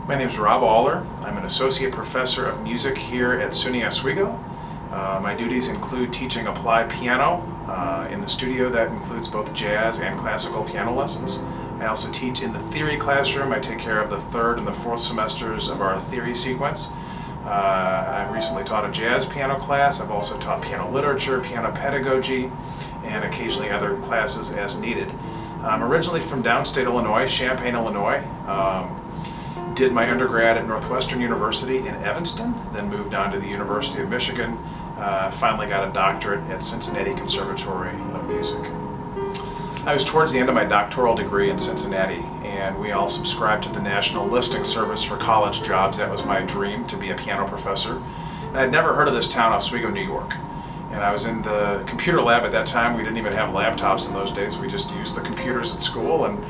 My name is Rob Aller. I'm an associate professor of music here at SUNY Oswego. My duties include teaching applied piano in the studio. That includes both jazz and classical piano lessons. I also teach in the theory classroom. I take care of the third and the fourth semesters of our theory sequence. I recently taught a jazz piano class. I've also taught piano literature, piano pedagogy, and occasionally other classes as needed. I'm originally from downstate Illinois, Champaign, Illinois. Did my undergrad at Northwestern University in Evanston, then moved on to the University of Michigan. Finally got a doctorate at Cincinnati Conservatory of Music. I was towards the end of my doctoral degree in Cincinnati, and we all subscribed to the National Listing Service for college jobs. That was my dream, to be a piano professor. And I'd never heard of this town, Oswego, New York. And I was in the computer lab at that time. We didn't even have laptops in those days. We just used the computers at school. And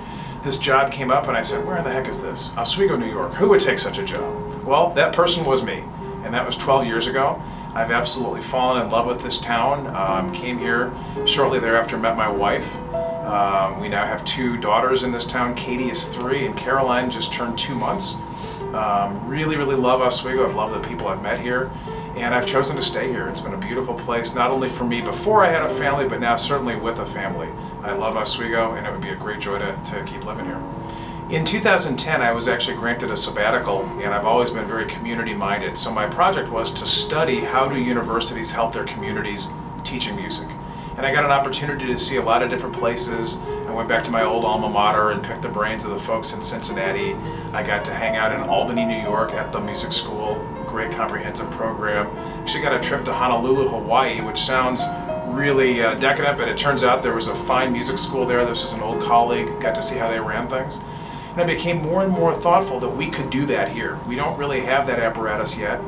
this job came up, and I said, where in the heck is this? Oswego, New York. Who would take such a job? Well, that person was me, and that was 12 years ago. I've absolutely fallen in love with this town. Came here shortly thereafter, met my wife. We now have two daughters in this town. Katie is 3, and Caroline just turned 2 months. Really love Oswego. I've loved the people I've met here, and I've chosen to stay here. It's been a beautiful place, not only for me before I had a family, but now certainly with a family. I love Oswego, and it would be a great joy to keep living here. In 2010, I was actually granted a sabbatical, and I've always been very community-minded. So my project was to study how do universities help their communities teaching music. And I got an opportunity to see a lot of different places. I went back to my old alma mater and picked the brains of the folks in Cincinnati. I got to hang out in Albany, New York at the music school. Great comprehensive program. Actually got a trip to Honolulu, Hawaii, which sounds really decadent, but it turns out there was a fine music school there. This was an old colleague. Got to see how they ran things. And I became more and more thoughtful that we could do that here. We don't really have that apparatus yet,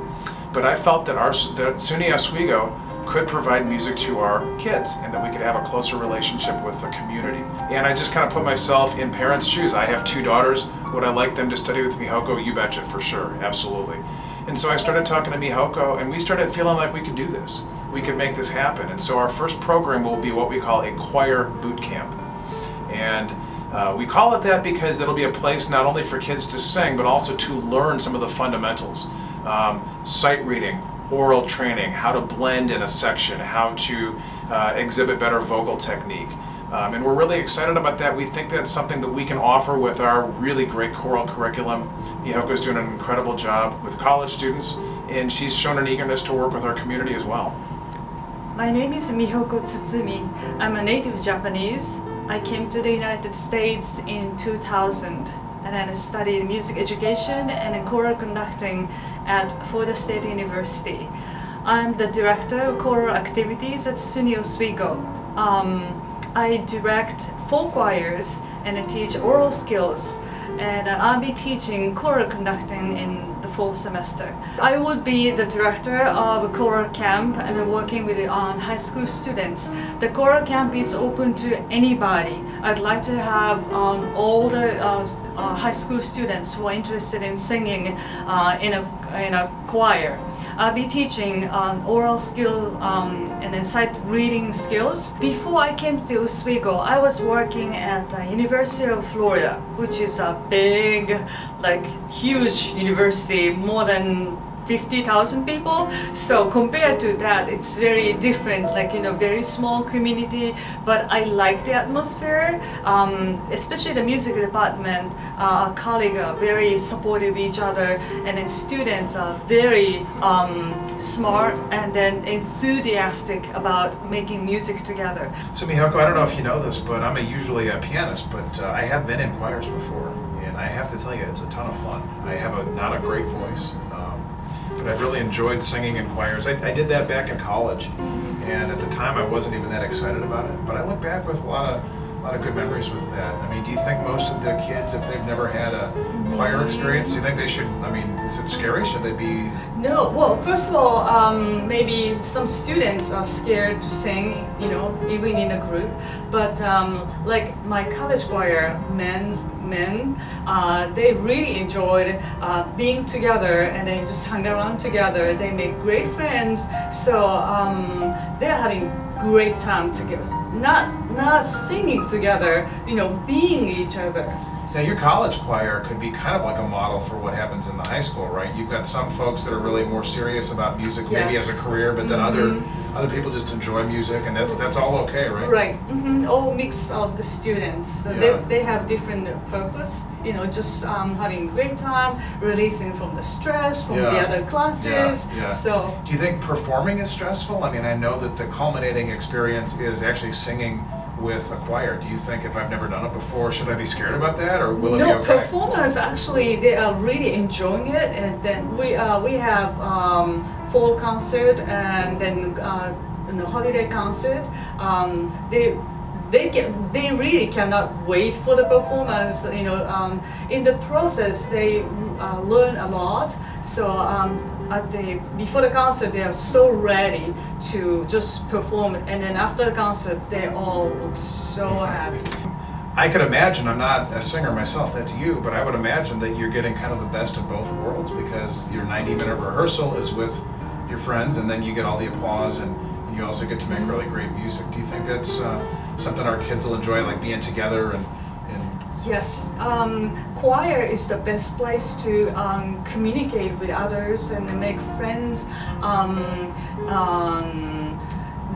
but I felt that that SUNY Oswego could provide music to our kids and that we could have a closer relationship with the community. And I just kind of put myself in parents' shoes. I have 2 daughters. Would I like them to study with Mihoko? You betcha, for sure, absolutely. And so I started talking to Mihoko, and we started feeling like we could do this. We could make this happen. And so our first program will be what we call a choir boot camp. And we call it that because it'll be a place not only for kids to sing, but also to learn some of the fundamentals. Sight reading, oral training, how to blend in a section, how to exhibit better vocal technique. And we're really excited about that. We think that's something that we can offer with our really great choral curriculum. Mihoko's doing an incredible job with college students, and she's shown an eagerness to work with our community as well. My name is Mihoko Tsutsumi. I'm a native Japanese. I came to the United States in 2000, and then I studied music education and choral conducting at Florida State University. I'm the director of choral activities at SUNY Oswego. I direct folk choirs and I teach oral skills, and I'll be teaching choral conducting in the fall semester. I would be the director of a choral camp and I'm working with high school students. The choral camp is open to anybody. I'd like to have all the high school students who are interested in singing in a choir. I'll be teaching oral skill and then sight reading skills. Before I came to Oswego, I was working at the University of Florida, which is a big, huge university, more than 50,000 people. So compared to that, it's very different, very small community, but I like the atmosphere, especially the music department. Our colleagues are very supportive of each other, and then students are very smart and then enthusiastic about making music together. So Mihoko, I don't know if you know this, but I'm usually a pianist, but I have been in choirs before, and I have to tell you, it's a ton of fun. I have not a great voice, but I've really enjoyed singing in choirs. I did that back in college, and at the time I wasn't even that excited about it, but I look back with a lot of good memories with that. I mean, do you think most of the kids, if they've never had a choir experience, do you think they should, is it scary? Should they be? No, well, first of all, maybe some students are scared to sing, even in a group, but like my college choir, men, they really enjoyed being together, and they just hung around together. They make great friends, so they're having great time together. Not singing together, being each other. Now, your college choir could be kind of like a model for what happens in the high school, right? You've got some folks that are really more serious about music, maybe Yes. as a career, but then other people just enjoy music, and that's all okay, right? Right. All mix of the students. So Yeah. they have different purpose. You know, just having a great time, releasing from the stress from the Yeah. other classes. Yeah. So Do you think performing is stressful? I mean, I know that the culminating experience is actually singing with a choir. Do you think, if I've never done it before, should I be scared about that, or will it be no, okay? performers actually they are really enjoying it, and then we have fall concert and then holiday concert. They really cannot wait for the performance. You know, in the process they learn a lot. So before the concert they are so ready to just perform, and then after the concert they all look so happy. I could imagine, I'm not a singer myself, that's you, but I would imagine that you're getting kind of the best of both worlds, because your 90-minute rehearsal is with your friends, and then you get all the applause, and you also get to make really great music. Do you think that's something our kids will enjoy, like being together and Yes, choir is the best place to communicate with others and make friends.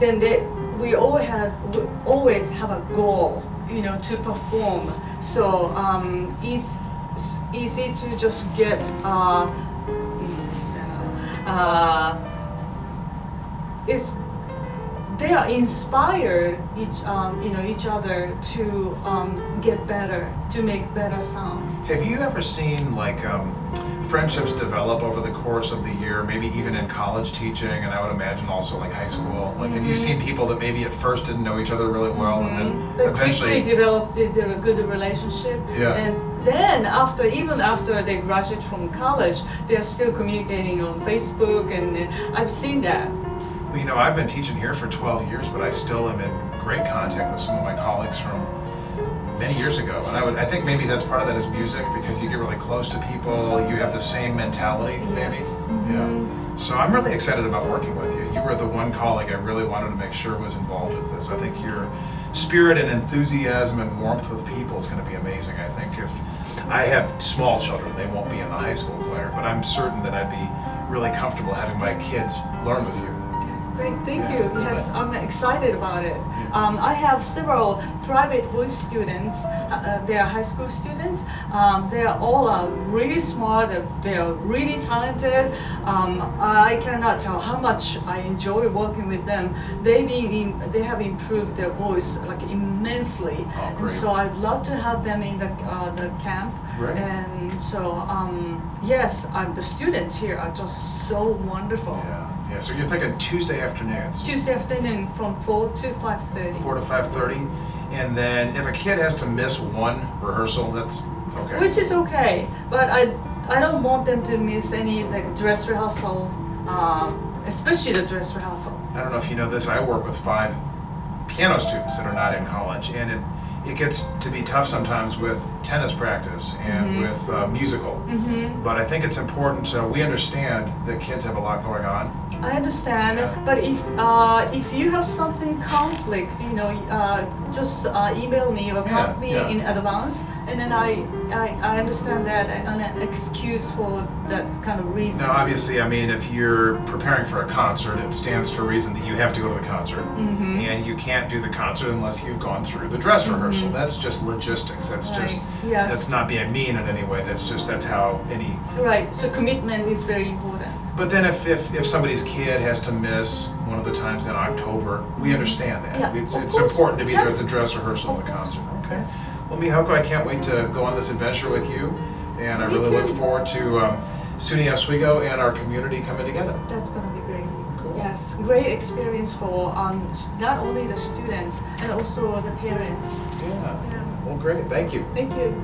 Then we always have a goal, you know, to perform. So it's easy to just get they are inspired each other to get better, to make better sound. Have you ever seen like friendships develop over the course of the year, maybe even in college teaching, and I would imagine also like high school? Like, have you seen people that maybe at first didn't know each other really well, and then They eventually quickly developed a good relationship, Yeah. and then even after they graduate from college, they are still communicating on Facebook, and I've seen that. Well, you know, I've been teaching here for 12 years, but I still am in great contact with some of my colleagues from many years ago. And I think maybe that's part of that is music, because you get really close to people, you have the same mentality, maybe. Yes. Yeah. So I'm really excited about working with you. You were the one colleague I really wanted to make sure was involved with this. I think your spirit and enthusiasm and warmth with people is going to be amazing. I think if I have small children, they won't be in the high school choir, but I'm certain that I'd be really comfortable having my kids learn with you. Great, thank Yeah. you. Yes, I'm excited about it. I have several private voice students. They are high school students. They are all really smart. They are really talented. I cannot tell how much I enjoy working with them. They have improved their voice like immensely. Oh, And great. so I'd love to have them in the camp. Great. And so yes, the students here are just so wonderful. Yeah. So you're thinking Tuesday afternoons, Tuesday afternoon from 4 to 5:30. 4 to 5:30, and then if a kid has to miss one rehearsal, that's okay. Which is okay, but I don't want them to miss any like dress rehearsal, especially the dress rehearsal. I don't know if you know this, I work with 5 piano students that are not in college, and it gets to be tough sometimes with tennis practice and with musical. But I think it's important, so we understand that kids have a lot going on. I understand, Yeah. but if you have something conflict, just email me or call me yeah. in advance, and then I understand that and an excuse for that kind of reason. Now, obviously, I mean, if you're preparing for a concert, it stands to reason that you have to go to the concert, and you can't do the concert unless you've gone through the dress rehearsal. That's just logistics. That's just Right. Yes. that's not being mean in any way. That's how any. Right, so commitment is very important. But then if somebody's kid has to miss one of the times in October, we understand that. Yeah, It's of it's course. important to be there at Yes. the dress rehearsal and the Of course. concert. Okay. Yes. Well, Mihoko, I can't wait to go on this adventure with you, and I Me really too. look forward to SUNY Oswego and our community coming together. That's gonna be great. Cool. Yes, great experience for not only the students and also the parents. Yeah. Yeah. Well, great. Thank you. Thank you.